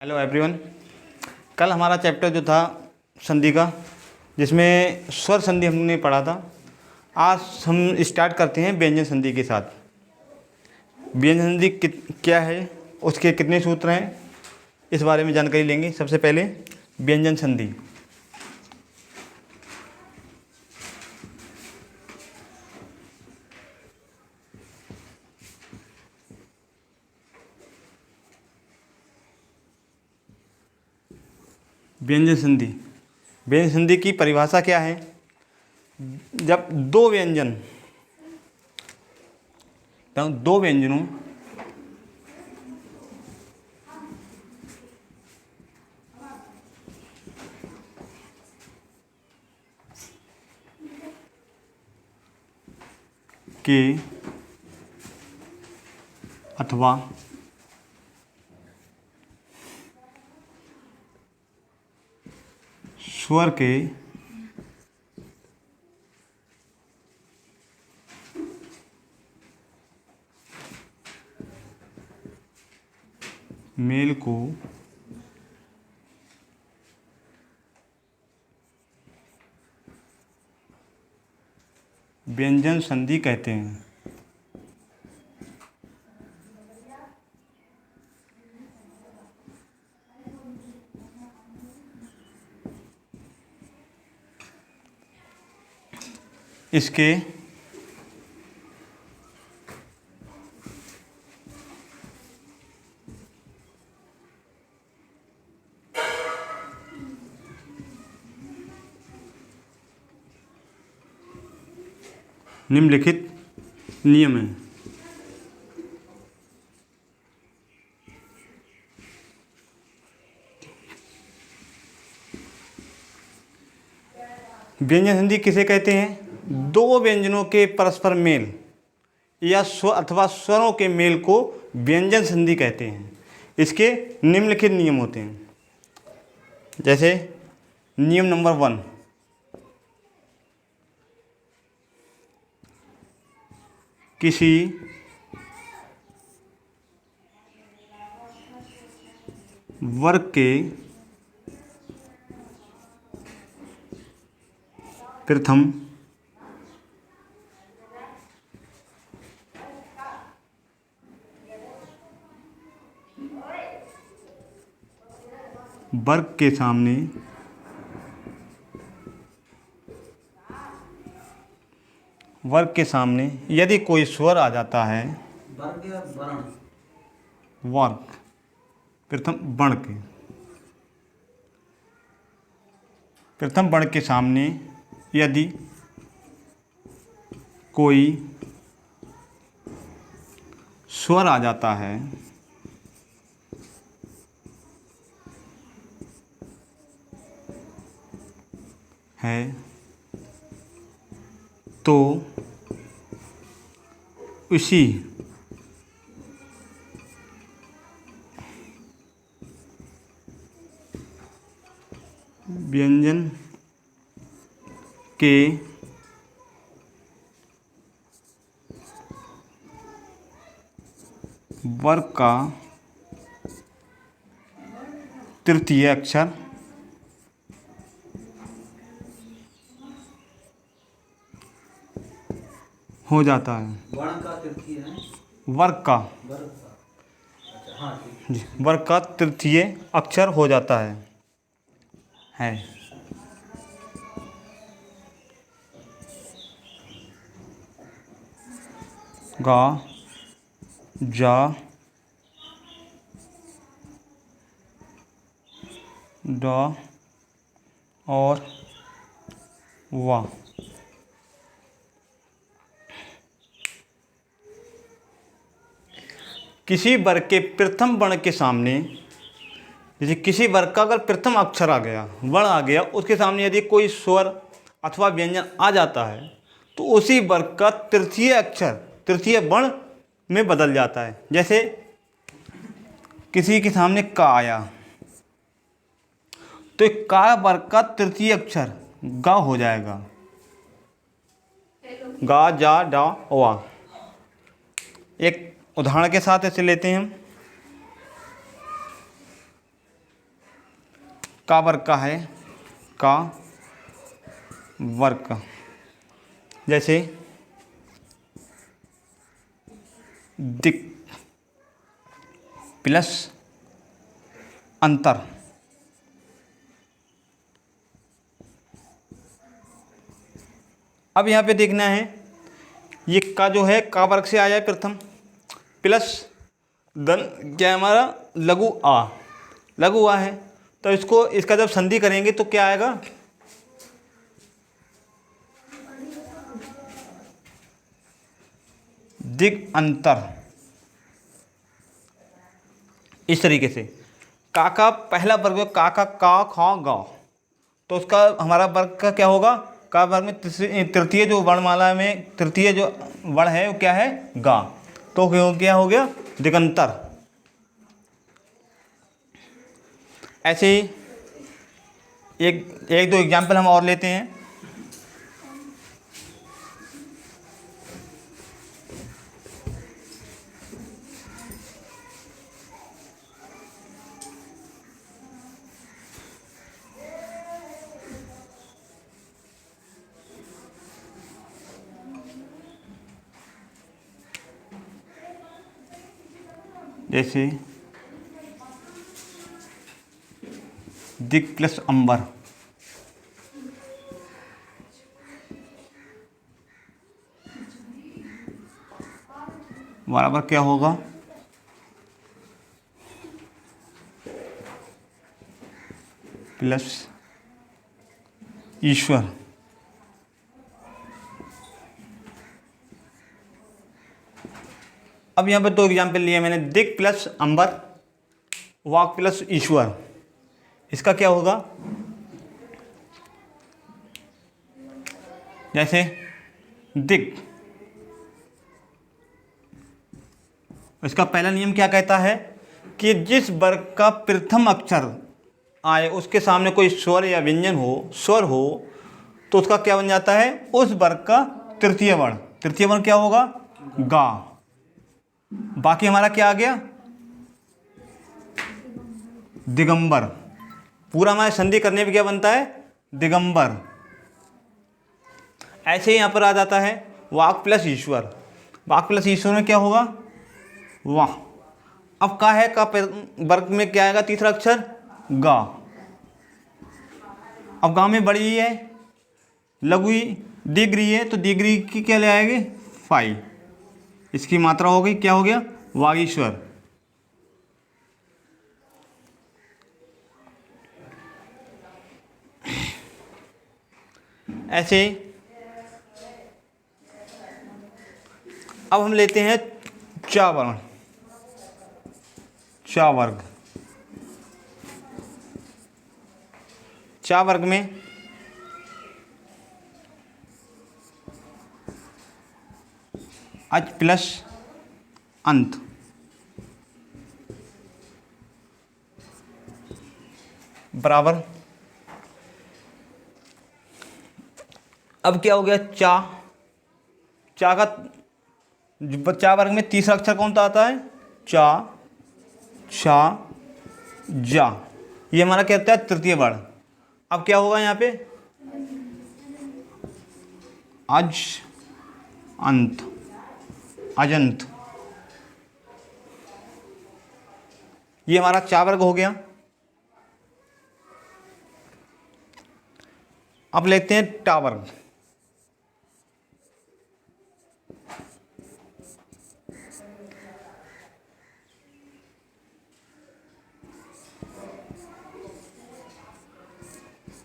Hello everyone. कल हमारा chapter जो था संधि का, जिसमें स्वर संधि हमने पढ़ा था, आज हम स्टार्ट करते हैं व्यंजन संधि के साथ। व्यंजन संधि क्या है, उसके कितने सूत्र हैं, इस बारे में जानकारी लेंगे। सबसे पहले व्यंजन संधि। व्यंजन संधि, व्यंजन संधि की परिभाषा क्या है? जब दो व्यंजनों के अथवा स्वर के मेल को व्यंजन संधि कहते हैं। इसके निम्नलिखित नियम हैं। व्यंजन संधि किसे कहते हैं? दो व्यंजनों के परस्पर मेल या स्वर अथवा स्वरों के मेल को व्यंजन संधि कहते हैं। इसके निम्नलिखित नियम होते हैं। जैसे नियम नंबर 1, किसी वर्ग के प्रथम वर्ग के सामने यदि कोई स्वर आ जाता है, वर्ग प्रथम वर्ण के सामने यदि कोई स्वर आ जाता है तो उसी व्यंजन के वर्ग का तृतीय अक्षर हो जाता है। वर्ण का तृतीय है, वर्ग का जी, वर्ग का तृतीय अक्षर हो जाता है। गा, जा, डा और वा। किसी वर्ग के प्रथम वर्ण के सामने, जैसे किसी वर्ग का अगर प्रथम अक्षर आ गया, वर्ण आ गया, उसके सामने यदि कोई स्वर अथवा व्यंजन आ जाता है तो उसी वर्ग का तृतीय अक्षर तृतीय वर्ण में बदल जाता है। जैसे किसी के सामने का आया तो का वर्ग का तृतीय अक्षर गा हो जाएगा। गा, जा, डा, वा। एक उदाहरण के साथ इसे लेते हैं हम। का वर्ग का है, का वर्ग का, जैसे दिक् प्लस अंतर। अब यहाँ पे देखना है ये का जो है का वर्ग से आया है प्रथम, प्लस धन क्या है हमारा लघु आ है, तो इसको इसका जब संधि करेंगे तो क्या आएगा, दिग अंतर। इस तरीके से का पहला वर्ग का खा गा, तो उसका हमारा वर्ग का क्या होगा, का वर्ग में तृतीय जो वर्णमाला में तृतीय जो वर्ण है वो क्या है, गा, तो क्या हो गया, दिगंतर। ऐसे ही एक दो एग्जाम्पल हम और लेते हैं। जैसे दिक् प्लस अंबर, बराबर क्या होगा, प्लस ईश्वर। अब यहाँ पे दो एग्जाम्पल लिए मैंने, दिक् प्लस अंबर, वाक प्लस ईश्वर। इसका क्या होगा, जैसे दिक्, इसका पहला नियम क्या कहता है कि जिस वर्ग का प्रथम अक्षर आए उसके सामने कोई स्वर या व्यंजन हो, स्वर हो, तो उसका क्या बन जाता है, उस वर्ग का तृतीय वर्ण। तृतीय वर्ण क्या होगा, गा। बाकी हमारा क्या आ गया, दिगंबर। पूरा हमारे संधि करने पे क्या बनता है, दिगंबर। ऐसे ही यहाँ पर आ जाता है वाक प्लस ईश्वर। वाक प्लस ईश्वर में क्या होगा, वाह। अब का है, का वर्ग में क्या आएगा, तीसरा अक्षर गा। अब गा में बड़ी है, लघु दीर्घ है, तो दीर्घ की क्या ले आएंगे, फाई। इसकी मात्रा हो गई, क्या हो गया, वागीश्वर। ऐसे अब हम लेते हैं चा वर्ण, चा वर्ग। चा वर्ग में अच प्लस अंत, बराबर। अब क्या हो गया, चा का चा वर्ग में तीसरा अक्षर कौन सा आता है, चा, छा, जा। ये हमारा क्या होता है, तृतीय वर्ण। अब क्या होगा यहाँ पे, अज अंत, अजंत। ये हमारा चा वर्ग हो गया। अब लेते हैं टा वर्ग।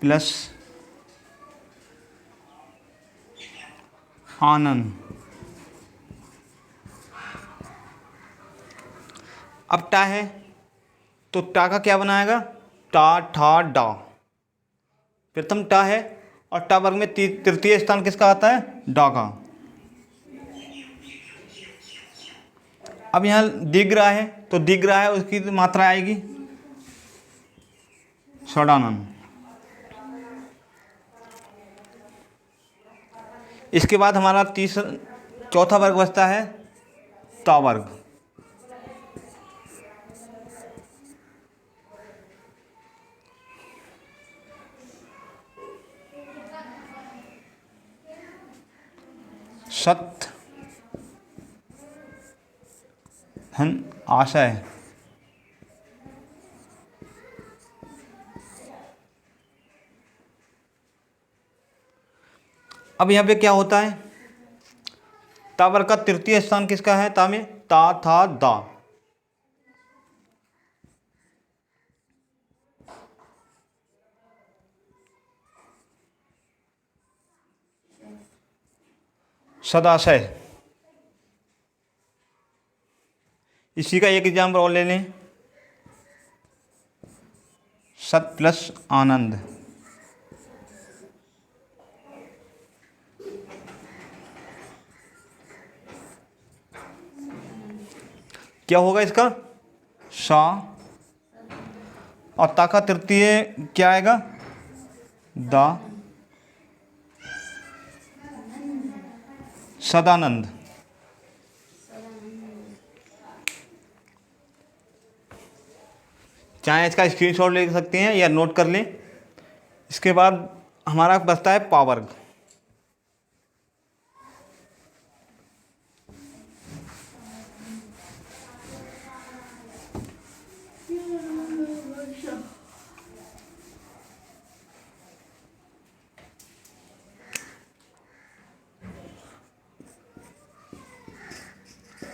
प्लस आनंद। अब टा है तो टा का क्या बनाएगा, टा ठा डा। प्रथम टा है और टा वर्ग में तृतीय स्थान किसका आता है, डा का। अब यहाँ दीर्घ है तो दीर्घ है, उसकी मात्रा आएगी षडानन। इसके बाद हमारा चौथा वर्ग बचता है ता वर्ग। सत धन आशय। अब यहाँ पे क्या होता है, तावर का तृतीय स्थान किसका है, ता में ता था दा। सदाशय, इसी का एक एग्जाम्पल और ले लें, सत प्लस आनंद। क्या होगा इसका, सा, और ता का तृतीय क्या आएगा, दा, सदानंद। चाहे इसका स्क्रीनशॉट ले सकते हैं या नोट कर लें। इसके बाद हमारा बचता है पावर्ग।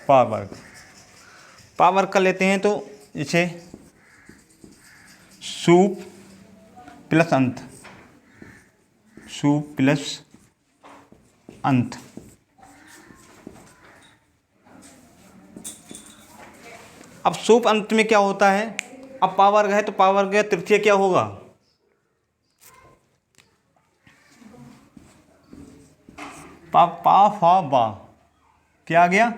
पावर्ग, पावर्ग कर लेते हैं तो इसे सूप प्लस अंत, सूप प्लस अंत। अब सूप अंत में क्या होता है, अब पावर्ग है तो पावर्ग का तृतीय क्या होगा, पा पा फा बा, क्या आ गया,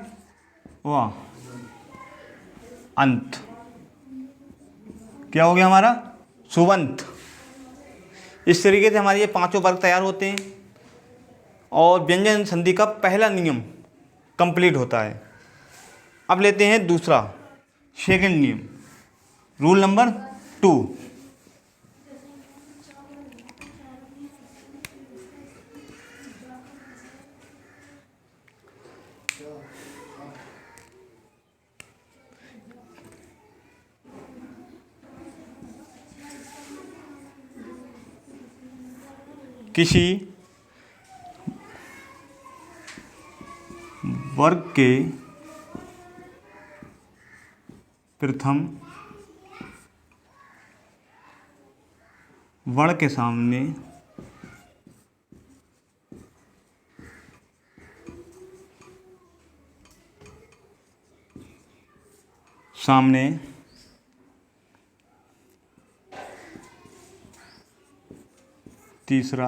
वाह, अंत। क्या हो गया हमारा, सुबंत। इस तरीके से हमारे ये पांचों वर्ग तैयार होते हैं और व्यंजन संधि का पहला नियम कंप्लीट होता है। अब लेते हैं दूसरा, सेकंड नियम, रूल नंबर 2। किसी वर्ग के प्रथम वर्ण के सामने तीसरा,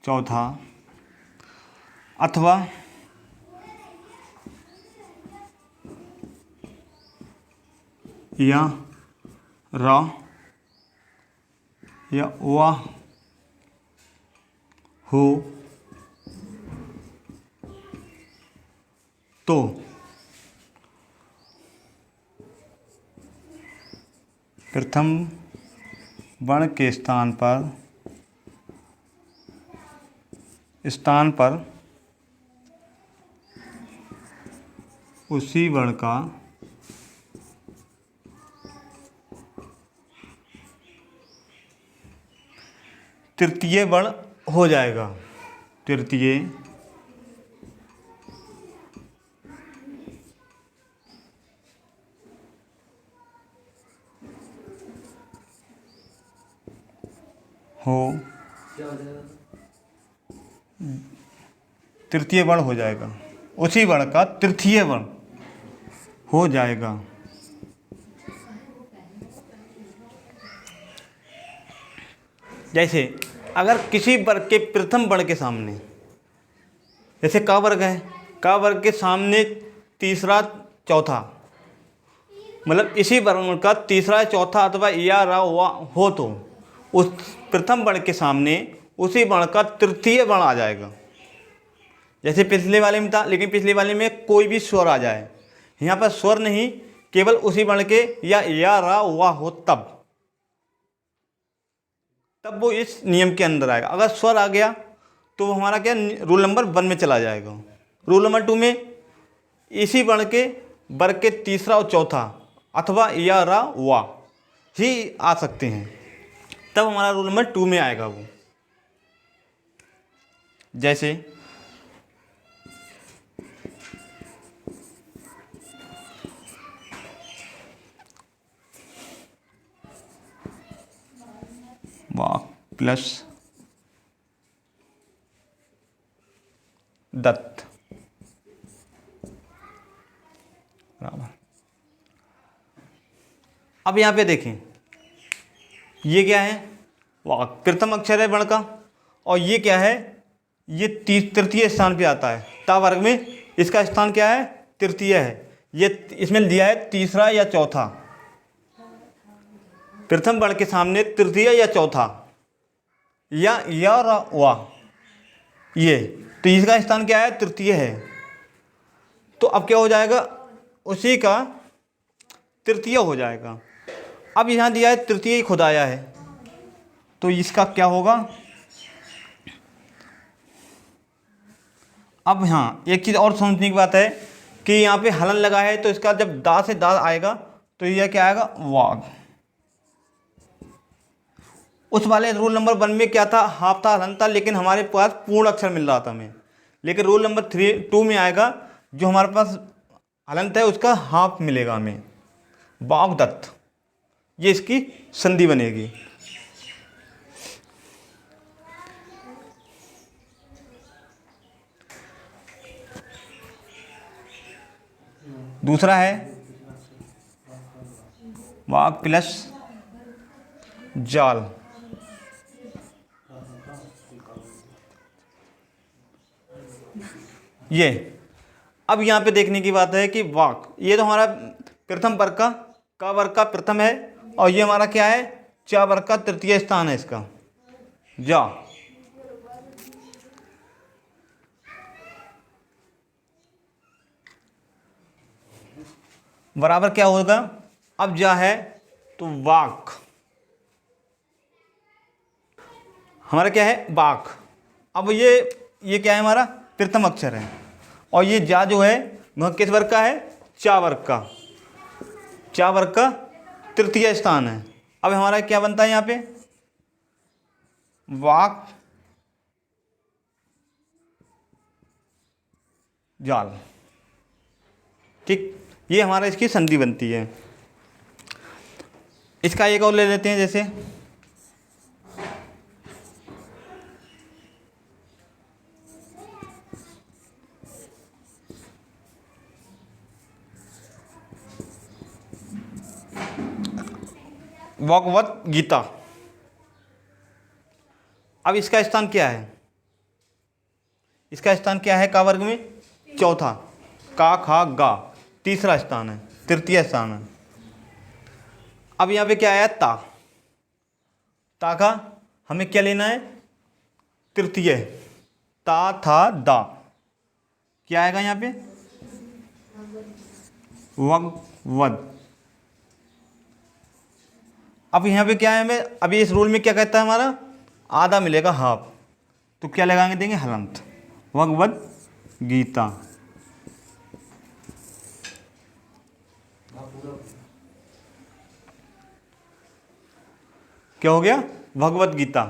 चौथा अथवा या रा या वाह हो तो प्रथम वर्ण के स्थान पर उसी वर्ण का तृतीय वर्ण हो जाएगा, तृतीय हो, तृतीय वर्ण हो जाएगा, उसी वर्ण का तृतीय वर्ण हो जाएगा। जैसे अगर किसी वर्ग के प्रथम वर्ण के सामने, जैसे का वर्ग है, का वर्ग के सामने तीसरा चौथा, मतलब इसी वर्ण का तीसरा चौथा अथवा या रा वा हो तो उस प्रथम वर्ण के सामने उसी वर्ण का तृतीय वर्ण आ जाएगा। जैसे पिछले वाले में था, लेकिन पिछले वाले में कोई भी स्वर आ जाए, यहाँ पर स्वर नहीं, केवल उसी वर्ण के या रा वा हो तब तब वो इस नियम के अंदर आएगा। अगर स्वर आ गया तो वो हमारा क्या, रूल नंबर 1 में चला जाएगा। रूल नंबर 2 में इसी वर्ण के वर्ग के तीसरा और चौथा अथवा या रा वा ही आ सकते हैं, तब हमारा रूल नंबर 2 में आएगा वो। जैसे वाक प्लस दत्त बराबर। अब यहाँ पे देखें, ये क्या है, वाक प्रथम अक्षर है वर्ण का, और ये क्या है, ये तृतीय स्थान पे आता है। ता वर्ग में इसका स्थान क्या है, तृतीय है। ये इसमें दिया है तीसरा या चौथा, प्रथम वर्ण के सामने तृतीय या चौथा या वा, ये तो इसका स्थान क्या है, तृतीय है। तो अब क्या हो जाएगा, उसी का तृतीय हो जाएगा। अब यहाँ दिया है तृतीय ही खुद आया है, तो इसका क्या होगा। अब हाँ एक चीज़ और समझने की बात है कि यहाँ पे हलन लगा है, तो इसका जब दा से दा आएगा तो यह क्या आएगा, वाग। उस वाले रूल नंबर 1 में क्या था, हाफ था, हलन था, लेकिन हमारे पास पूर्ण अक्षर मिल रहा था हमें। लेकिन रूल नंबर 2 में आएगा, जो हमारे पास हलंत है उसका हाफ मिलेगा हमें, वाग्दत्त। ये इसकी संधि बनेगी। दूसरा है वाग प्लस जाल। ये अब यहाँ पे देखने की बात है कि वाक, ये तो हमारा प्रथम वर्ग का वर्ग का प्रथम है, और ये हमारा क्या है, चा वर्ग का तृतीय स्थान है इसका, जा। बराबर क्या होगा, अब जा है तो वाक, हमारा क्या है, वाक। अब ये क्या है, हमारा प्रथम अक्षर है, और ये जा जो है वह किस वर्ग का है, चा वर्ग का, चा वर्ग का तृतीय स्थान है। अब हमारा क्या बनता है यहाँ पे, वाक जाल। ठीक, ये हमारा इसकी संधि बनती है। इसका एक और ले लेते हैं, जैसे भगवत गीता। अब इसका स्थान क्या है, इसका स्थान क्या है, का वर्ग में चौथा, का खा गा तीसरा स्थान है, तृतीय स्थान है। अब यहाँ पे क्या आया, ता, ता का हमें क्या लेना है, तृतीय, ता था दा, क्या आएगा यहाँ पे, वग वद। अब यहाँ पे क्या है, हमें अभी इस रूल में क्या कहता है, हमारा आधा मिलेगा, हाफ, तो क्या लगाएंगे, देंगे हलंत, भगवद गीता। क्या हो गया, भगवत गीता।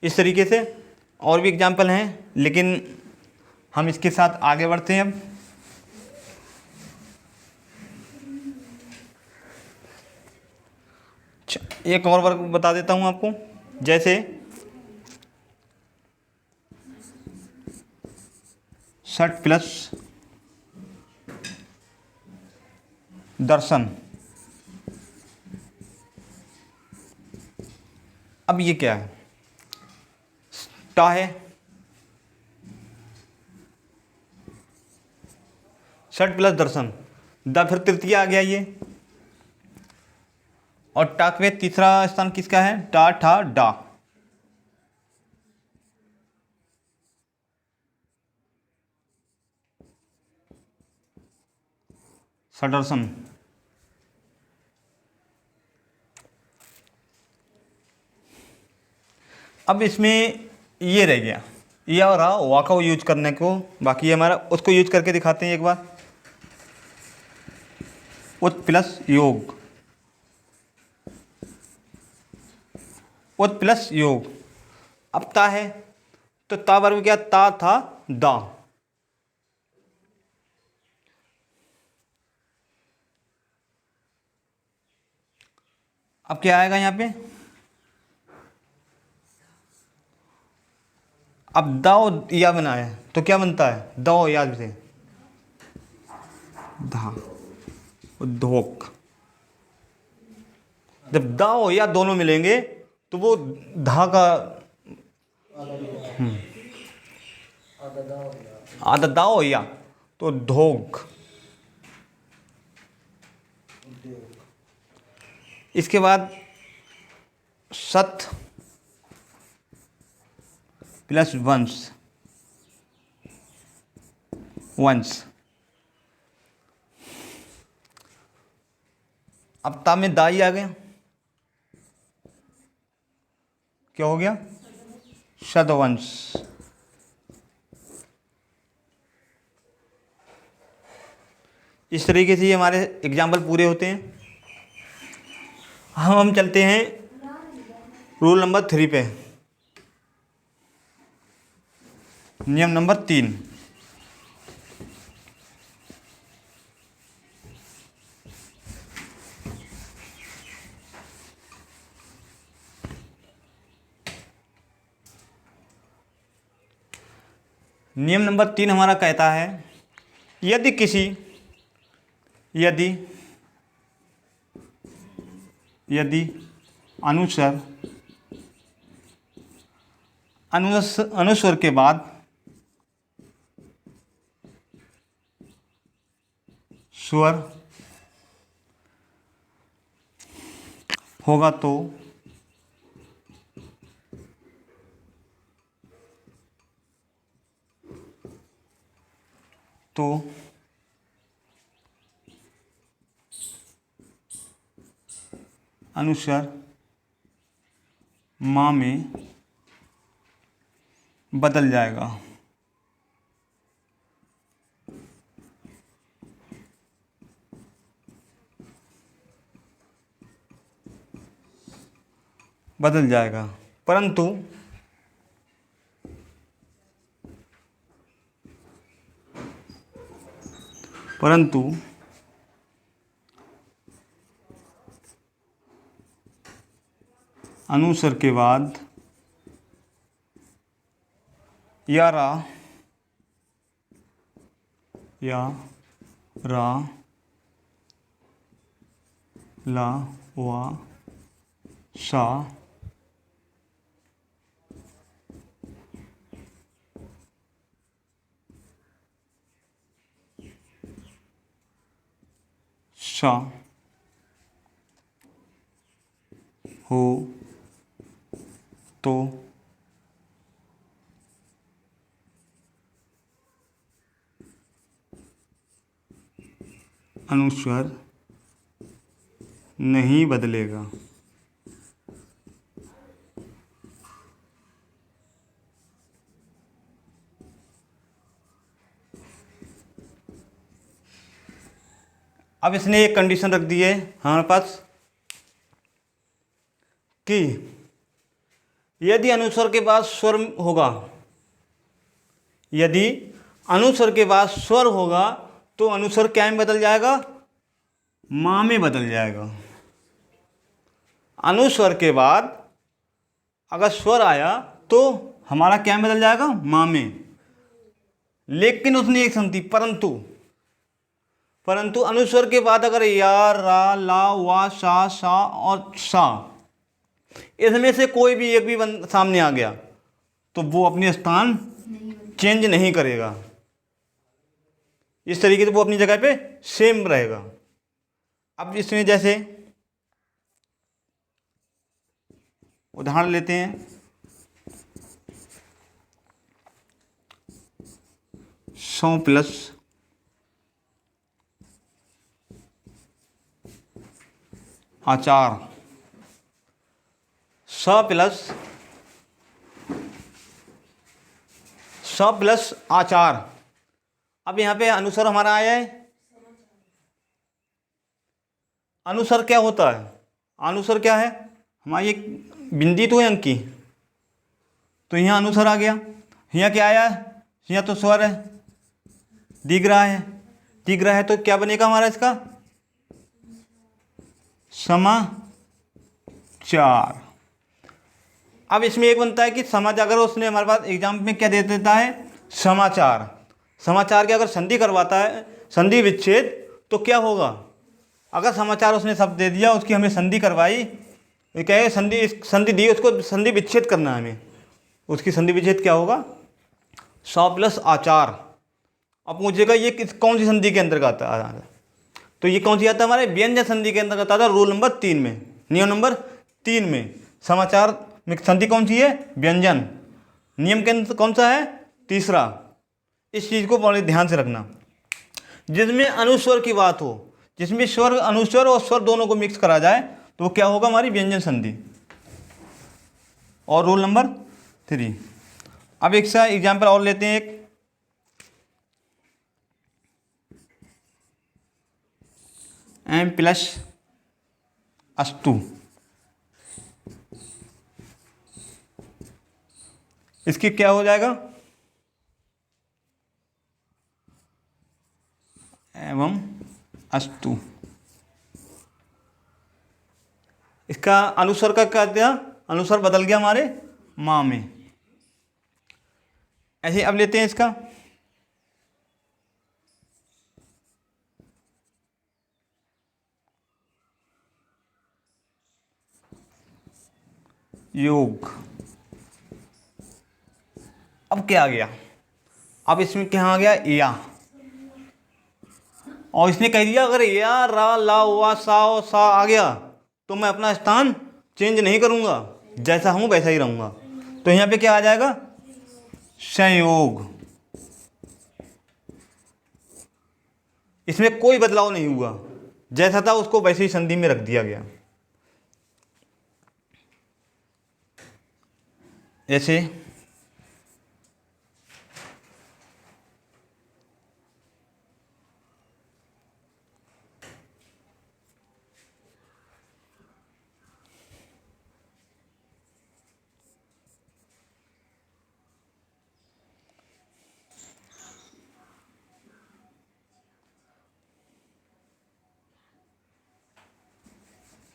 इस तरीके से और भी एग्जाम्पल हैं, लेकिन हम इसके साथ आगे बढ़ते हैं। अब एक और वर्ग बता देता हूं आपको, जैसे षट प्लस दर्शन। अब ये क्या है, टा है, षट प्लस दर्शन, द फिर तृतीय आ गया ये, और टाक में तीसरा स्थान किसका है, टा ठा डा, सदर्शन। अब इसमें ये रह गया, ये और रहा वा का यूज करने को, बाकी ये हमारा उसको यूज करके दिखाते हैं एक बार। उत प्लस योग, उत प्लस योग। अब ता है तो ता वर्ग क्या, ता था दा। अब क्या आएगा यहाँ पे, अब दाओ या बनाया तो क्या बनता है, दाओ याद से धा, उद्योग। जब दाओ या दोनों मिलेंगे तो वो धा का आधा दाओ या तो धोग। इसके बाद सत प्लस वंश, वंश। अब ता में दाई आ गया, क्या हो गया, सदवंश। इस तरीके से ये हमारे एग्जाम्पल पूरे होते हैं। हम चलते हैं रूल नंबर 3 पे, नियम नंबर 3। नियम नंबर 3 हमारा कहता है, यदि किसी, यदि यदि अनुस्वर अनुस्वर के बाद स्वर होगा तो अनुस्वर माँ में बदल जाएगा। बदल जाएगा, परंतु परंतु अनुस्वर के बाद या रा, या रा, ला, वा, सा, सा हो तो अनुस्वर नहीं बदलेगा। अब इसने एक कंडीशन रख दी है हमारे पास कि यदि अनुस्वर के बाद स्वर होगा, यदि अनुस्वर के बाद स्वर होगा तो अनुस्वर क्या में बदल जाएगा, माँ में बदल जाएगा। अनुस्वर के बाद अगर स्वर आया तो हमारा क्या में बदल जाएगा, माँ में। लेकिन उसने एक संगति, परंतु अनुस्वर के बाद अगर या, रा, ला, वा, सा और सा, इसमें से कोई भी एक भी सामने आ गया तो वो अपनी स्थान चेंज नहीं करेगा। इस तरीके से वो अपनी जगह पे सेम रहेगा। अब इसमें जैसे उदाहरण लेते हैं, 100 प्लस आचार, 100 प्लस स प्लस आचार। अब यहाँ पे अनुस्वर हमारा आया है। अनुस्वर क्या होता है? अनुस्वर क्या है? हमारी एक बिंदी तो है अंक की, तो यहाँ अनुस्वर आ गया। यहाँ क्या आया? यहाँ तो स्वर है, दिख रहा है, दिख रहा है, तो क्या बनेगा हमारा इसका? समाचार। अब इसमें एक बनता है कि समाचार, अगर उसने हमारे पास एग्जाम में क्या दे देता है? समाचार। समाचार के अगर संधि करवाता है, संधि विच्छेद, तो क्या होगा? अगर समाचार उसने शब्द दे दिया, उसकी हमें संधि करवाई, ये क्या है? संधि, संधि दी, उसको संधि विच्छेद करना है हमें। उसकी संधि विच्छेद क्या होगा? स प्लस आचार। अब पूछेगा ये कौन सी संधि के अंतर्गत आता है? तो ये कौन सी आता है? हमारे व्यंजन संधि के अंतर्गत आता है, रूल नंबर 3 में, नियम नंबर 3 में। समाचार में संधि कौन सी है? व्यंजन। नियम के अंदर कौन सा है? तीसरा। इस चीज़ को बड़े ध्यान से रखना। जिसमें अनुस्वर की बात हो, जिसमें स्वर, अनुस्वर और स्वर दोनों को मिक्स करा जाए, तो वो क्या होगा? हमारी व्यंजन संधि। और रूल नंबर 3। अब एक सा एग्जाम्पल और लेते हैं। एक एम प्लस अस्तु, इसकी क्या हो जाएगा? एवं अस्तु। इसका अनुस्वर का क्या दिया? अनुस्वर बदल गया हमारे माँ में। ऐसे अब लेते हैं इसका योग। अब क्या आ गया? अब इसमें क्या आ गया? या। और इसने कह दिया अगर या, रा, ला, वा, सा आ गया तो मैं अपना स्थान चेंज नहीं करूंगा, जैसा हूं वैसा ही रहूंगा। तो यहाँ पे क्या आ जाएगा? संयोग। इसमें कोई बदलाव नहीं हुआ, जैसा था उसको वैसे ही संधि में रख दिया गया। ऐसे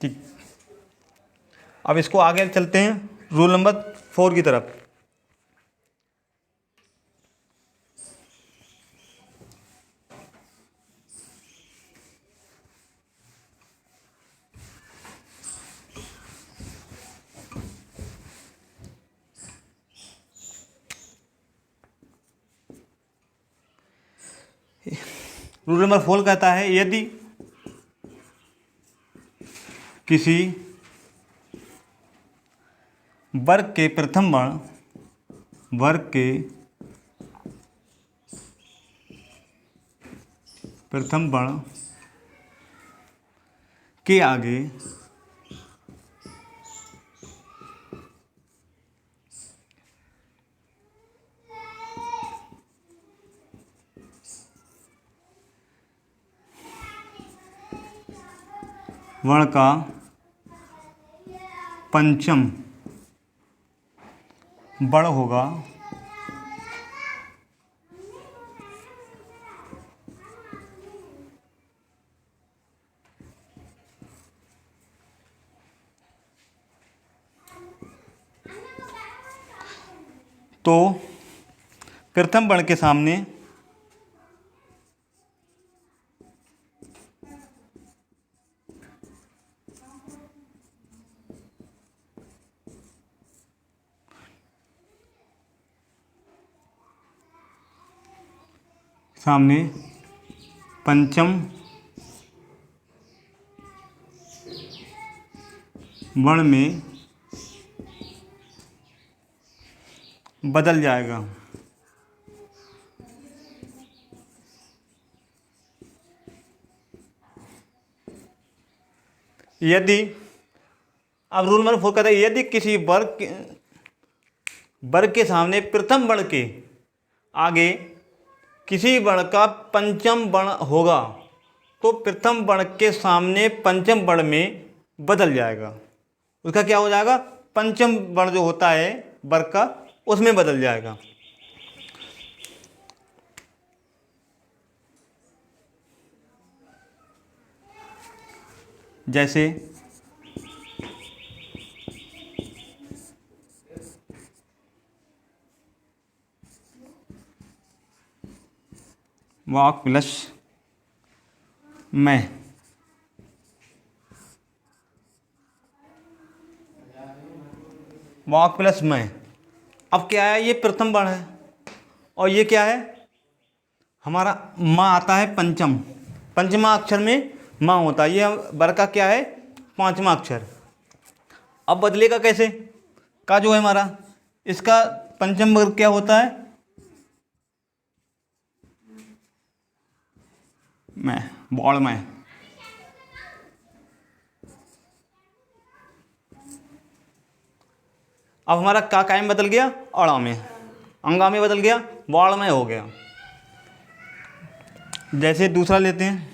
ठीक। अब इसको आगे चलते हैं रूल नंबर 4 की तरफ। रूल नंबर 4 कहता है यदि किसी वर्ग के प्रथम वर्ण, वर्ग के प्रथम वर्ण के आगे वर्ण का पंचम वर्ण होगा, तो प्रथम वर्ण के सामने पंचम वर्ण में बदल जाएगा। यदि, अब रूल नंबर 4 कहता है यदि किसी वर्ग के सामने प्रथम वर्ण के आगे किसी वर्ण का पंचम वर्ण होगा तो प्रथम वर्ण के सामने पंचम वर्ण में बदल जाएगा। उसका क्या हो जाएगा? पंचम वर्ण जो होता है वर्ग का, उसमें बदल जाएगा। जैसे वाक प्लस मैं, वाक प्लस मैं। अब क्या है? ये प्रथम वर्ण है और ये क्या है? हमारा माँ आता है पंचम, पंचमा अक्षर में माँ होता है। ये वर्ग का क्या है? पांचवा अक्षर। अब बदलेगा कैसे? का जो है हमारा, इसका पंचम वर्ग क्या होता है? मैं, बॉल में। अब हमारा का कायम बदल गया अड़ा में, अंगा में बदल गया, बाड़ में हो गया। जैसे दूसरा लेते हैं,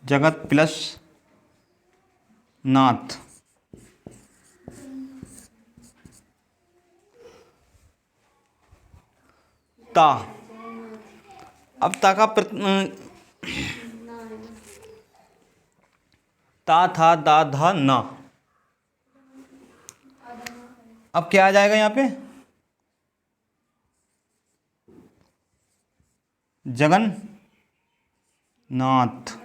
जगत प्लस नाथ। ता। अब ता का ता था दा धा ना। अब क्या आ जाएगा यहाँ पे? जगन नाथ।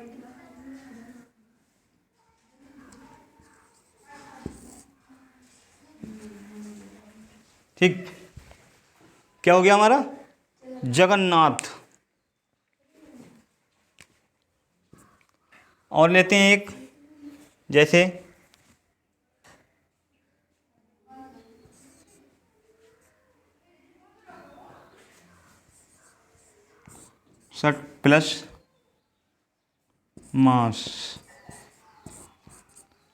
ठीक, क्या हो गया हमारा? जगन्नाथ। और लेते हैं एक, जैसे षट प्लस मास।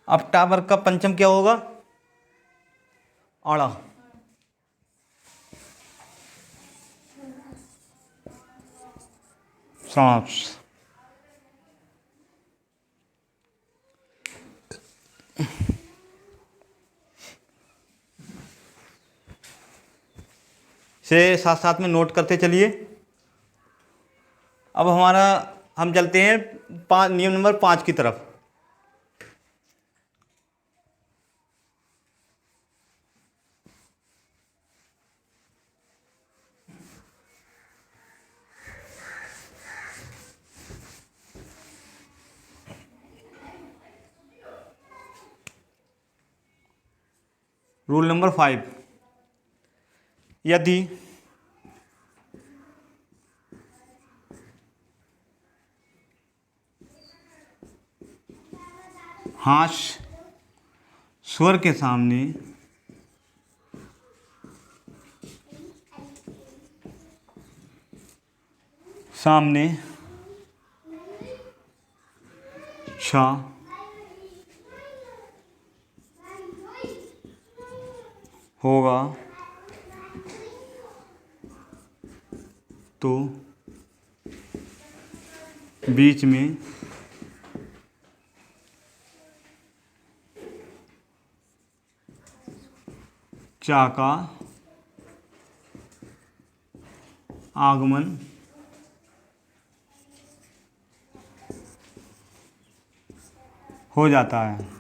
अब टावर का पंचम क्या होगा? आड़ा। सांस। से साथ साथ में नोट करते चलिए। अब हमारा, हम चलते हैं नियम नंबर 5 की तरफ। रूल नंबर 5, यदि हास स्वर के सामने सामने छ होगा तो बीच में चा का आगमन हो जाता है।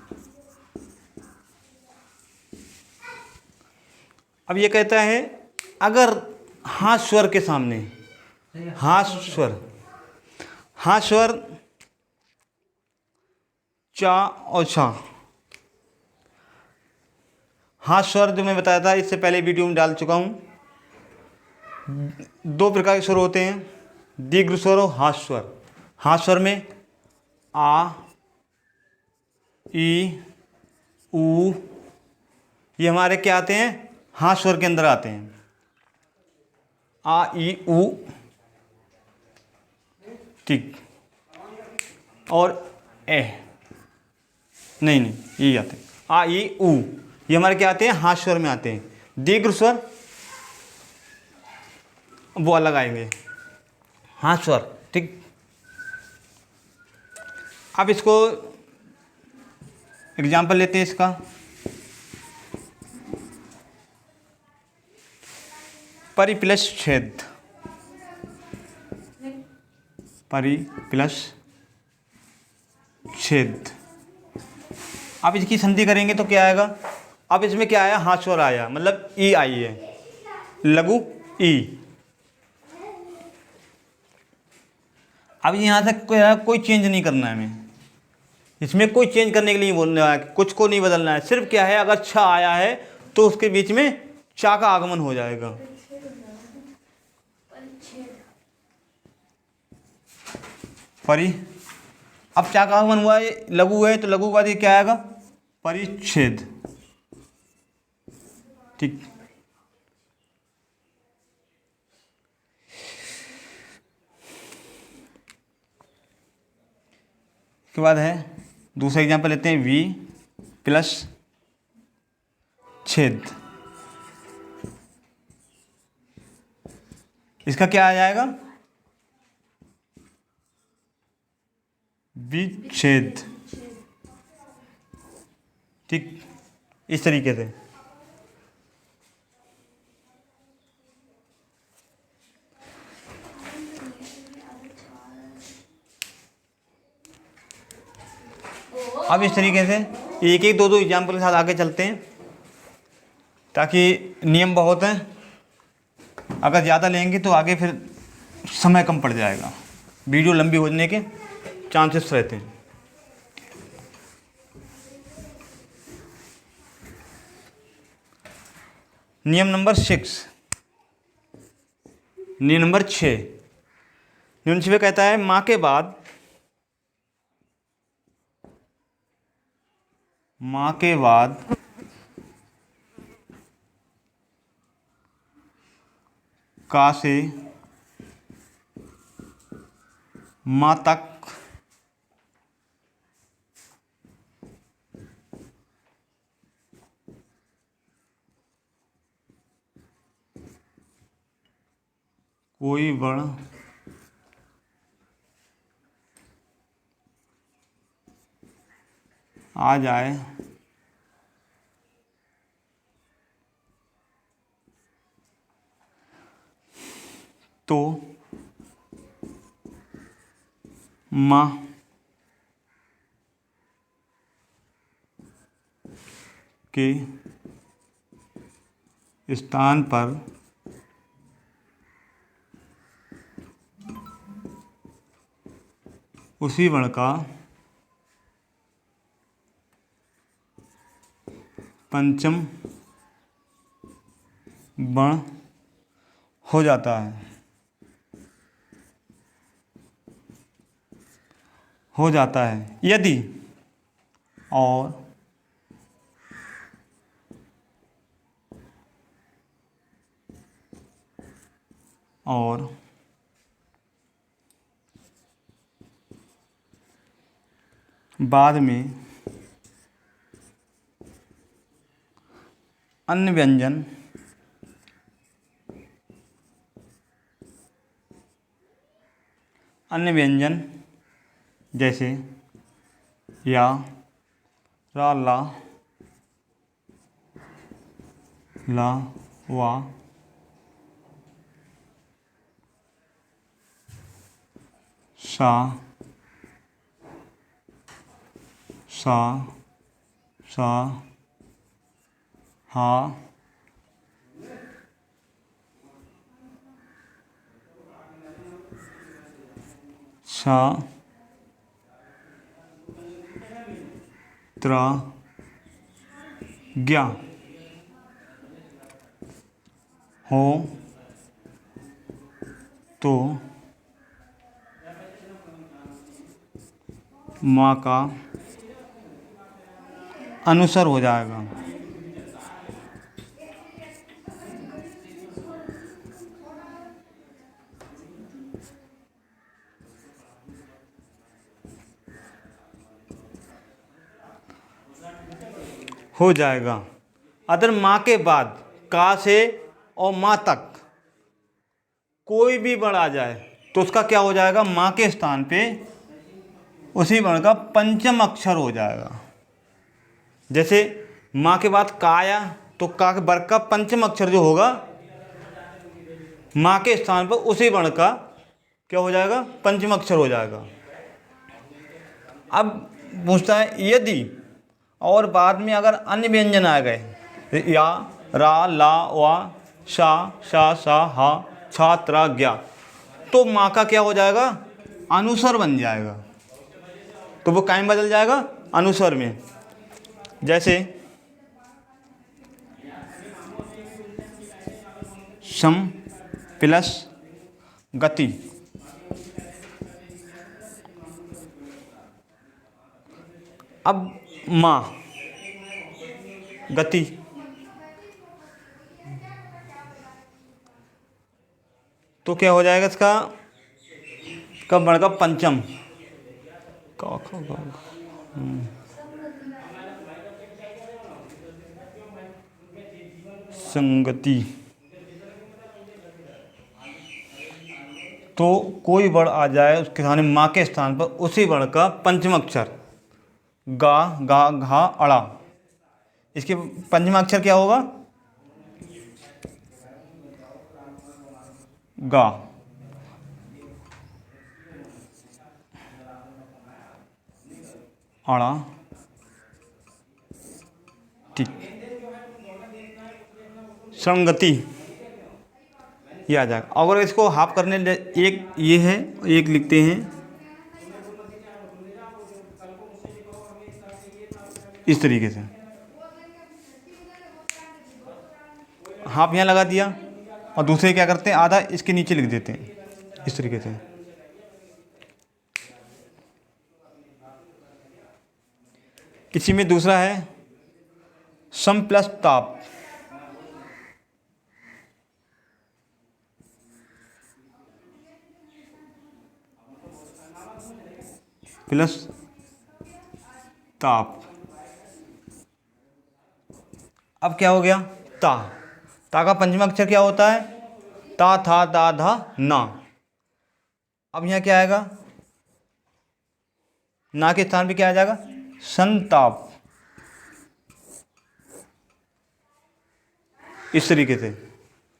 अब ये कहता है, अगर हाथ स्वर के सामने, हाथ स्वर चा और छा, हाथ स्वर जो मैं बताया था इससे पहले वीडियो में डाल चुका हूँ। 2 प्रकार के स्वर होते हैं, दीर्घ स्वर और हाथ स्वर। हाथ स्वर में आ, ई, ऊ, ये हमारे क्या आते हैं? हाथ स्वर के अंदर आते हैं। आ, ई, ऊ, ठीक, और ए। नहीं नहीं, ये आते हैं आ ई उ, ये हमारे क्या आते हैं, हाथ स्वर में आते हैं। दीर्घ स्वर वो अलग आएंगे, हाथ स्वर, ठीक। अब इसको एग्जाम्पल लेते हैं इसका। परि प्लस छेद, परि प्लस छेद। अब इसकी संधि करेंगे तो क्या आएगा, अब इसमें क्या आया, हाथ स्वर आया, मतलब ई आई है, लघु ई। अब यहाँ से कोई चेंज नहीं करना है हमें, इसमें कोई चेंज करने के लिए नहीं बोलना है, कुछ को नहीं बदलना है। सिर्फ क्या है, अगर छ आया है तो उसके बीच में चा का आगमन हो जाएगा। परि, अब चा का आगमन हुआ है, लघु है तो लघु के बाद ये क्या आएगा, परिच्छेद, ठीक। उसके बाद है दूसरा एग्जांपल लेते हैं, वी प्लस छेद। इसका क्या आ जाएगा, विच्छेद, ठीक। इस तरीके से अब इस तरीके से एक एक दो दो एग्जाम्पल के साथ आगे चलते हैं, ताकि नियम बहुत हैं, अगर ज़्यादा लेंगे तो आगे फिर समय कम पड़ जाएगा, वीडियो लंबी होने के चांसेस रहते हैं। नियम नंबर 6, नियम नंबर 6, नियम 6 कहता है माँ के बाद, माँ के बाद का से माँ तक कोई वर्ण आ जाए तो माँ के स्थान पर उसी वर्ण का पंचम वर्ण हो जाता है, हो जाता है यदि और बाद में अन्य व्यंजन जैसे या, रा, ला, ला, वा, सा, सा, सा, हा, सा, त्रा, ज्ञा हो तो माँ का अनुसर हो जाएगा। हो जाएगा। अगर माँ के बाद का से और माँ तक कोई भी वर्ण आ जाए तो उसका क्या हो जाएगा, माँ के स्थान पे उसी वर्ण का पंचम अक्षर हो जाएगा। जैसे माँ के बाद का आया तो का के वर्ग का पंचम अक्षर जो होगा माँ के स्थान पर उसी वर्ण का क्या हो जाएगा, पंचम अक्षर हो जाएगा। अब पूछता है यदि और बाद में अगर अन्य व्यंजन आ गए, या रा ला वा शा शा सा हा छा त्रा ज्ञा, तो माँ का क्या हो जाएगा, अनुस्वर बन जाएगा। तो वो कायम बदल जाएगा अनुस्वर में। जैसे सम प्लस गति, अब माँ गति, तो क्या हो जाएगा इसका, कब वर्ण का पंचम संगति। तो कोई वर्ण आ जाए उसके सामने माँ के स्थान पर उसी वर्ण का पंचम अक्षर गा गा घा अड़ा, इसके पंचम अक्षर क्या होगा, गा। अड़ा ठीक, संगति ये आ जाएगा। अगर इसको हाफ करने एक ये है, एक लिखते हैं इस तरीके से, हाफ यहाँ लगा दिया और दूसरे क्या करते हैं, आधा इसके नीचे लिख देते हैं इस तरीके से। इसी में दूसरा है सम प्लस ताप, प्लस ताप। अब क्या हो गया, ता का पंचम अक्षर क्या होता है, ता था दा धा ना। अब यहाँ क्या आएगा, ना के स्थान पे क्या आ जाएगा, संताप। इस तरीके से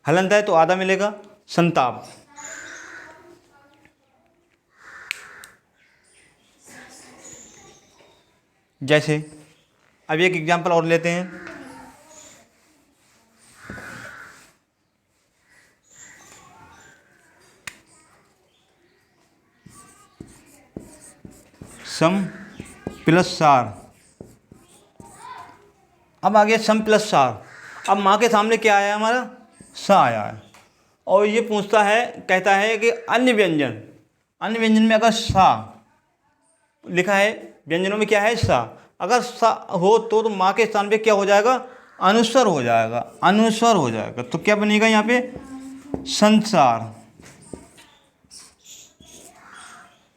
हलंत है तो आधा मिलेगा संताप। जैसे अब एक एग्जांपल और लेते हैं, सम प्लस सार। अब आ गया सम प्लस सार। अब माँ के सामने क्या आया, हमारा सा आया है, और ये पूछता है, कहता है कि अन्य व्यंजन में अगर सा लिखा है, व्यंजनों में क्या है सा, अगर सा हो तो माँ के स्थान पे क्या हो जाएगा, अनुस्वर हो जाएगा, अनुस्वर हो जाएगा। तो क्या बनेगा यहाँ पे, संसार।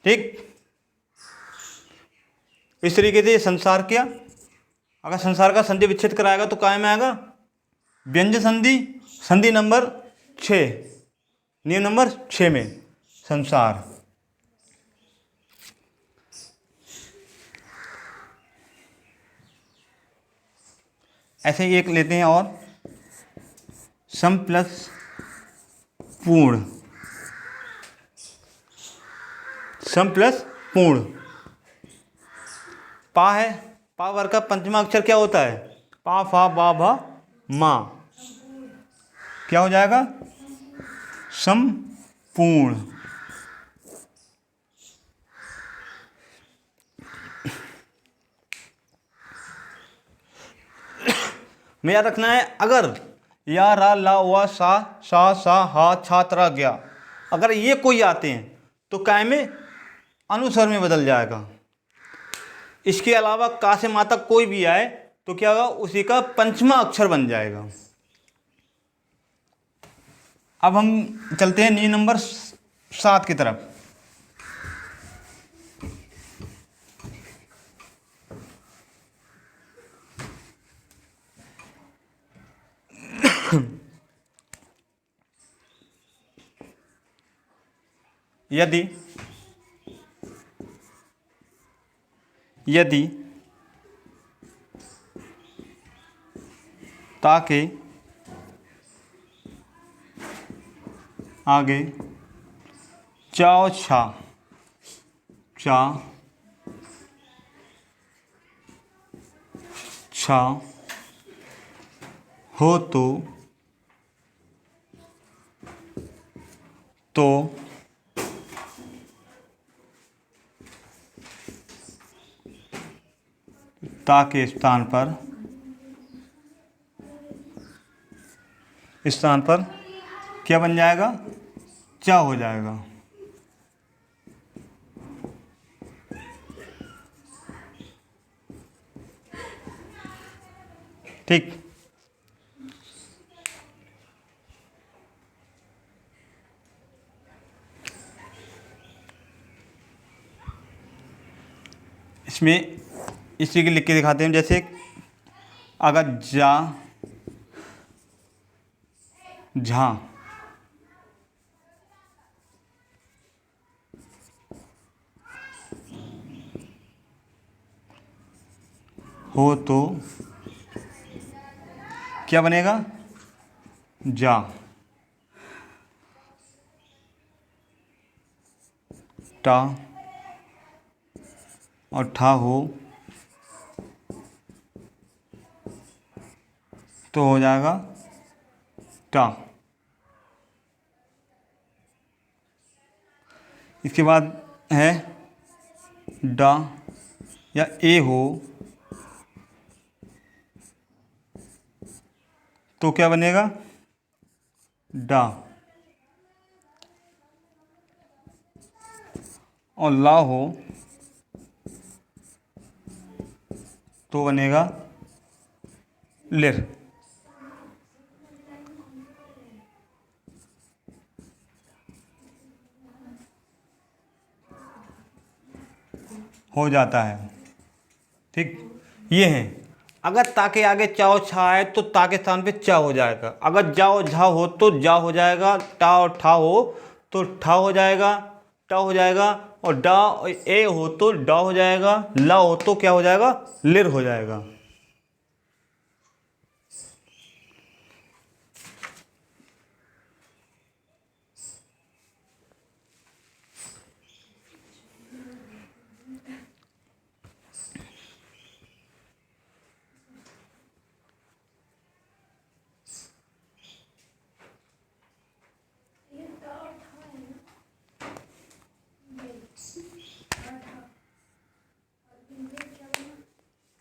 ठीक, इस तरीके से संसार किया। अगर संसार का संधि विच्छेद कराएगा तो काय में आएगा, व्यंजन संधि, संधि नंबर 6, नियम नंबर 6 में संसार। ऐसे ही एक लेते हैं और सम प्लस पूर्ण, सम प्लस पूर्ण। पा है, पा वर्ग का पंचमा अक्षर क्या होता है, पा फा बा भा मा, क्या हो जाएगा, संपूर्ण। में याद रखना है, अगर या रा ला वा सा हा छा त्रा ज्ञा, अगर ये कोई आते हैं तो काय में अनुस्वर में बदल जाएगा। इसके अलावा का से मा तक कोई भी आए तो क्या होगा, उसी का पंचमा अक्षर बन जाएगा। अब हम चलते हैं नियम नंबर 7 की तरफ। यदि यदि ताके आगे चाओ छा चा छा हो तो ता के स्थान पर क्या बन जाएगा? चा हो जाएगा। ठीक। इसमें इसी के लिख के दिखाते हैं। जैसे अगर जा झा हो तो क्या बनेगा? जा। टा और ठा हो तो हो जाएगा टा। इसके बाद है डा या ए हो तो क्या बनेगा? डा। और ला हो तो बनेगा लिर। हो जाता है। ठीक, ये है। अगर ता के आगे चाओ छा है तो ता के स्थान पे चा हो जाएगा। अगर जाओ झा हो तो जा हो जाएगा। टा और ठा हो तो ठा हो जाएगा, टा हो जाएगा। और डा और ए हो तो डा हो जाएगा। ला हो तो क्या हो जाएगा? लिर हो जाएगा।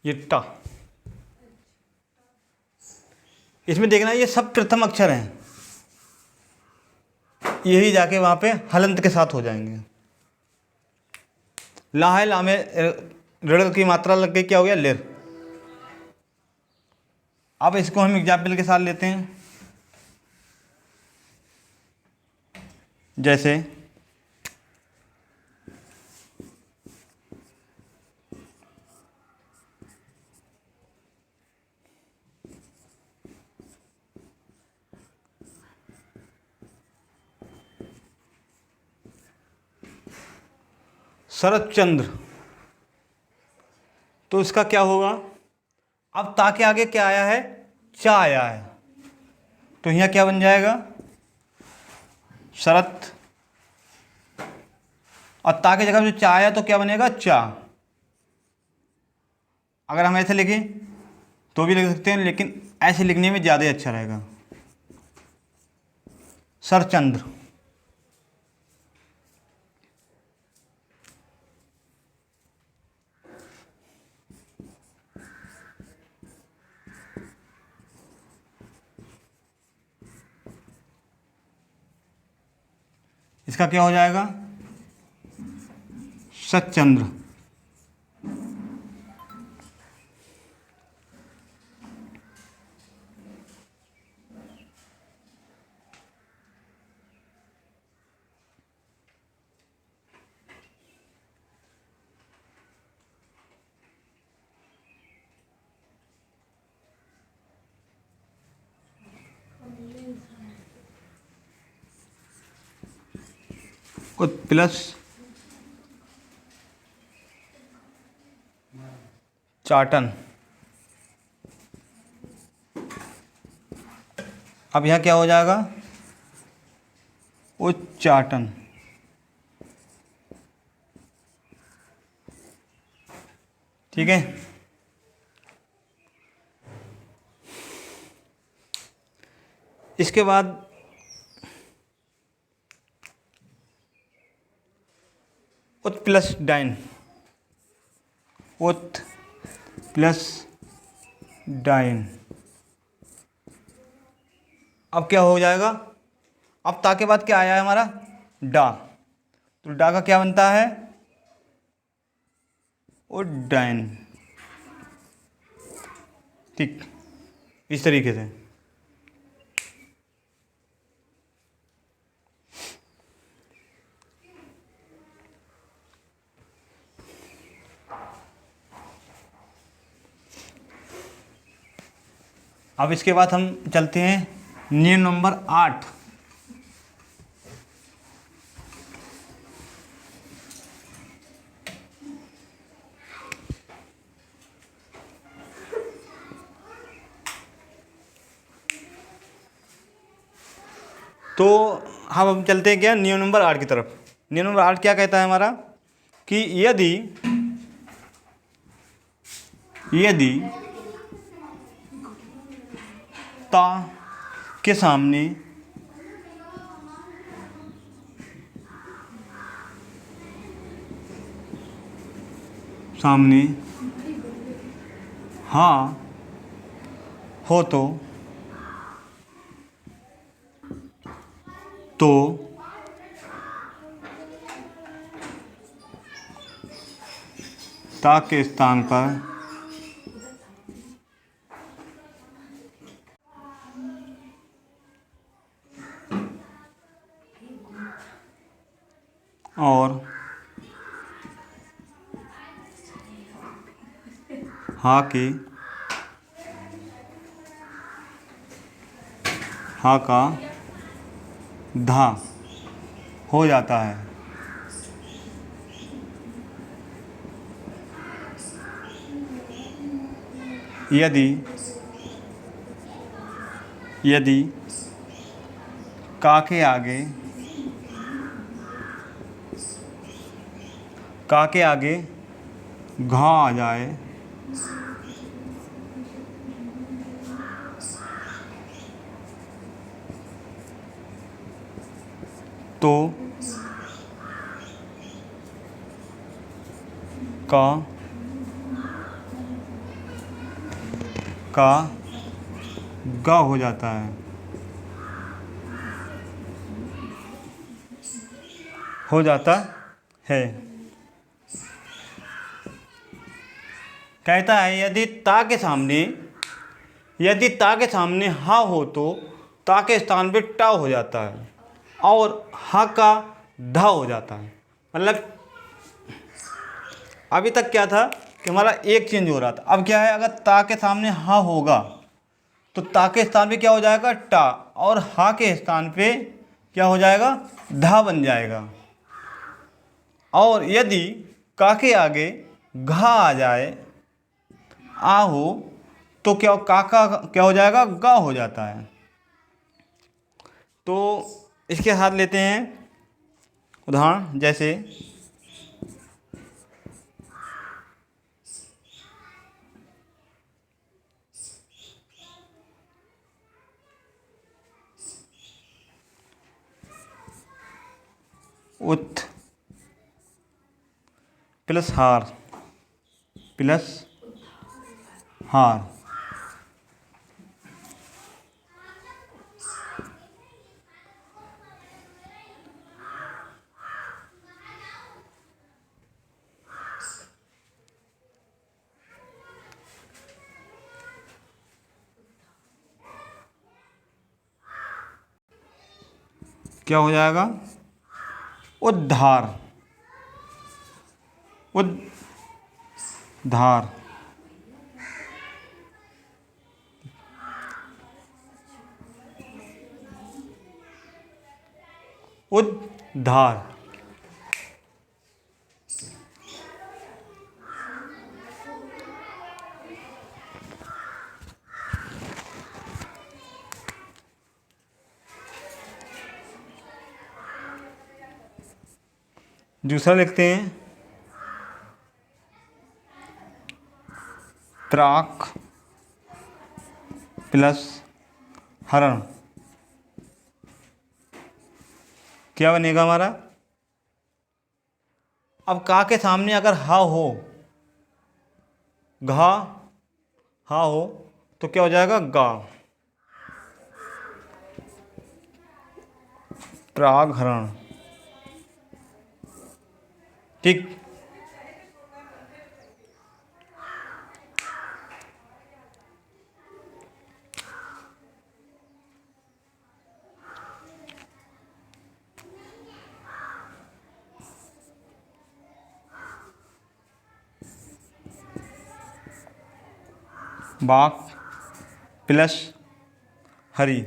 ये टा, इसमें देखना ये सब प्रथम अक्षर हैं। यही जाके वहां पे हलंत के साथ हो जाएंगे। ला है, ला में ऋण की मात्रा लग गई, क्या हो गया? लिर। अब इसको हम एग्जाम्पल के साथ लेते हैं। जैसे शरद चंद्र, तो इसका क्या होगा? अब ता के आगे क्या आया है? चा आया है, तो यहाँ क्या बन जाएगा? शरत। और ता की जगह जो चा आया तो क्या बनेगा? चा। अगर हम ऐसे लिखें तो भी लिख सकते हैं, लेकिन ऐसे लिखने में ज़्यादा अच्छा रहेगा। सरचंद्र। इसका क्या हो जाएगा? सचंद्र। उत प्लस चाटन। अब यहाँ क्या हो जाएगा? उच्चाटन। ठीक है। इसके बाद उत प्लस डाइन। उत प्लस डाइन। अब क्या हो जाएगा? अब ता के बाद क्या आया है हमारा? डा। तो डा का क्या बनता है? उड्डयन। ठीक, इस तरीके से। अब इसके बाद हम चलते हैं नियम नंबर 8। तो हम चलते हैं क्या नियम नंबर 8 की तरफ। नियम नंबर 8 क्या कहता है हमारा? कि यदि यदि ता के सामने सामने हाँ हो तो ता के स्थान पर और हा के हा का धा हो जाता है। यदि यदि का के आगे घा आ जाए तो का गा हो जाता है। हो जाता है। कहता है यदि ता के सामने हा हो तो ता के स्थान पे टा हो जाता है और हा का धा हो जाता है। मतलब अभी तक क्या था कि हमारा एक चेंज हो रहा था, अब क्या है? अगर ता के सामने हा होगा तो ता के स्थान पे क्या हो जाएगा? टा। और हा के स्थान पे क्या हो जाएगा? धा बन जाएगा। और यदि का के आगे घा आ जाए आ हो तो क्या का क्या हो जाएगा? गा हो जाता है। तो इसके साथ लेते हैं उदाहरण, जैसे उत प्लस हार क्या हो जाएगा? उद्धार। उद्धार। उद्धार। दूसरा लिखते हैं प्राक प्लस हरण, क्या बनेगा हमारा? अब का के सामने अगर हा हो, घा हा हो, तो क्या हो जाएगा? गा। प्राग हरण। ठीक। बाक प्लस हरी,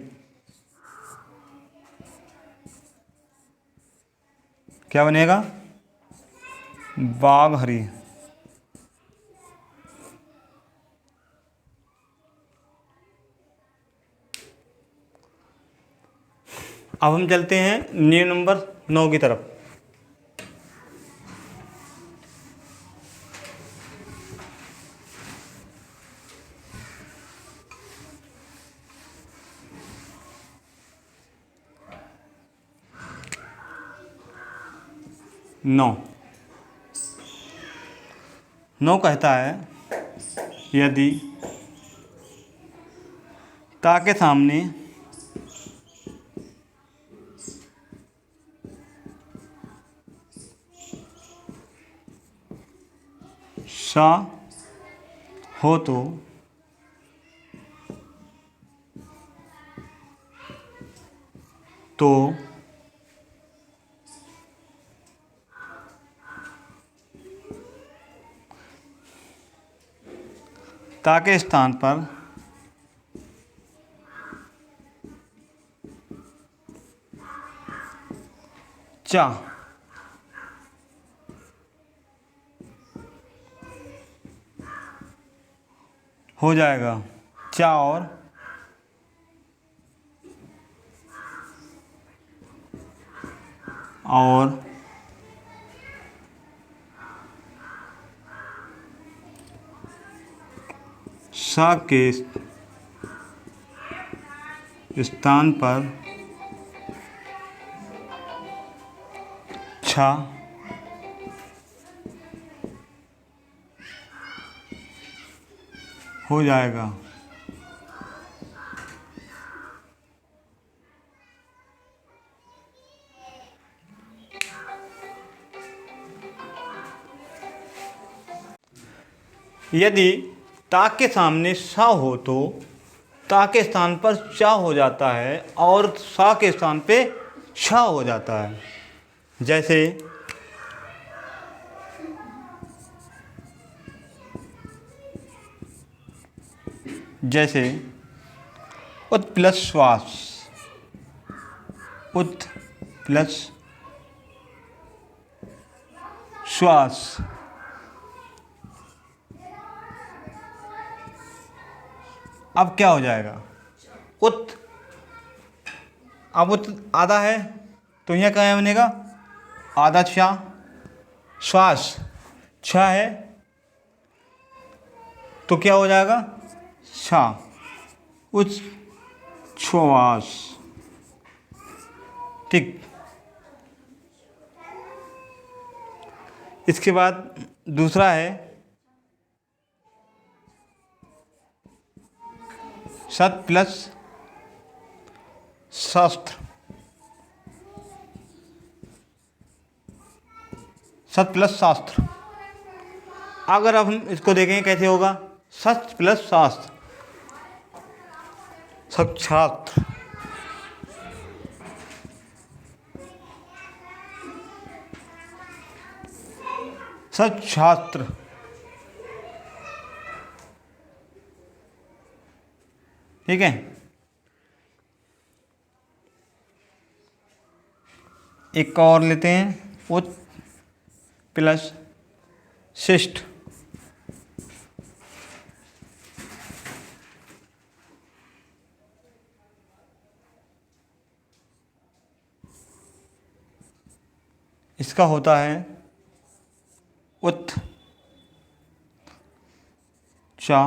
क्या बनेगा? बाघ हरी। अब हम चलते हैं नियम नंबर 9 की तरफ। नौ कहता है यदि ता के सामने सा हो तो ता के स्थान पर चा हो जाएगा। चा और सा के स्थान पर छा हो जाएगा। यदि ता के सामने सा हो तो ता के स्थान पर चा हो जाता है और सा के स्थान पे छा हो जाता है। जैसे जैसे उत प्लस श्वास, उत प्लस श्वास, अब क्या हो जाएगा? उत, अब उत आधा है तो यहाँ क्या बनेगा? आधा छा। श्वास छा है तो क्या हो जाएगा? छा। उच्च श्वास। ठीक। इसके बाद दूसरा है सत प्लस शास्त्र, सत प्लस शास्त्र। अगर अब हम इसको देखें कैसे होगा? सत प्लस शास्त्र, सच्छात्र, सच्छात्र। ठीक है। एक और लेते हैं उत प्लस शिष्ट, इसका होता है उत, चा,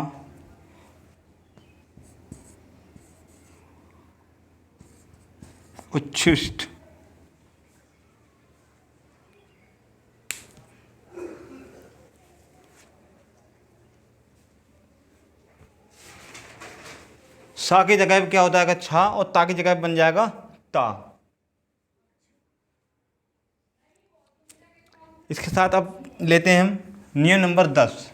उच्छिष्ट। सा की जगह पे क्या होता है छा, और ता की जगह पे बन जाएगा ता। इसके साथ अब लेते हैं हम नियम नंबर 10।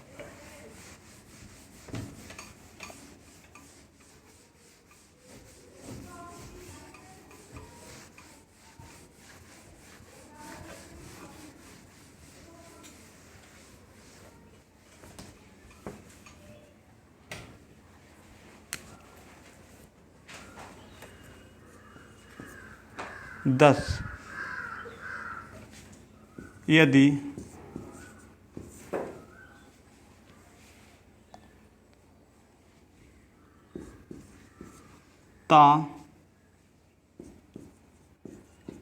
यदि ता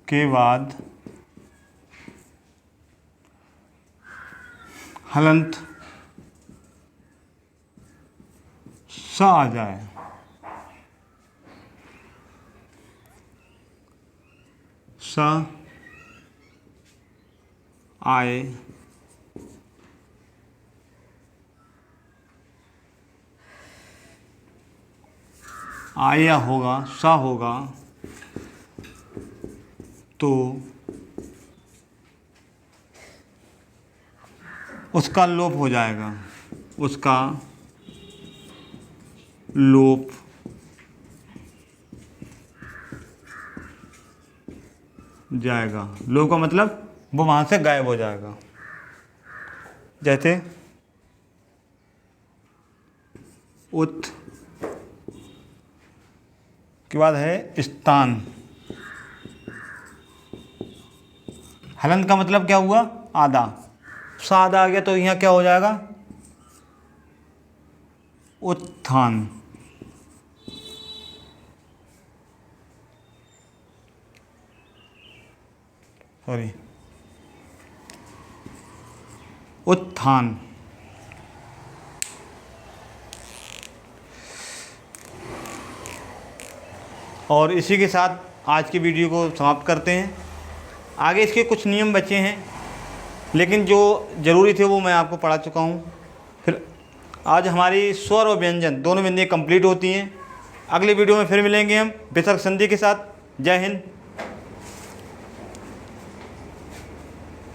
के बाद हलंत सा आ जाए, सा आए, आया होगा, सा होगा, तो उसका लोप हो जाएगा, उसका लोप जाएगा। लोप का मतलब वो वहाँ से गायब हो जाएगा। जैसे उत के बाद है स्थान। हलंत का मतलब क्या हुआ, आधा। सा आधा आ गया तो यहाँ क्या हो जाएगा, उत्थान। सॉरी, उत्थान। और इसी के साथ आज की वीडियो को समाप्त करते हैं। आगे इसके कुछ नियम बचे हैं, लेकिन जो ज़रूरी थे वो मैं आपको पढ़ा चुका हूँ। फिर आज हमारी स्वर और व्यंजन दोनों बिंदियाँ कंप्लीट होती हैं। अगले वीडियो में फिर मिलेंगे हम विसर्ग संधि के साथ। जय हिंद।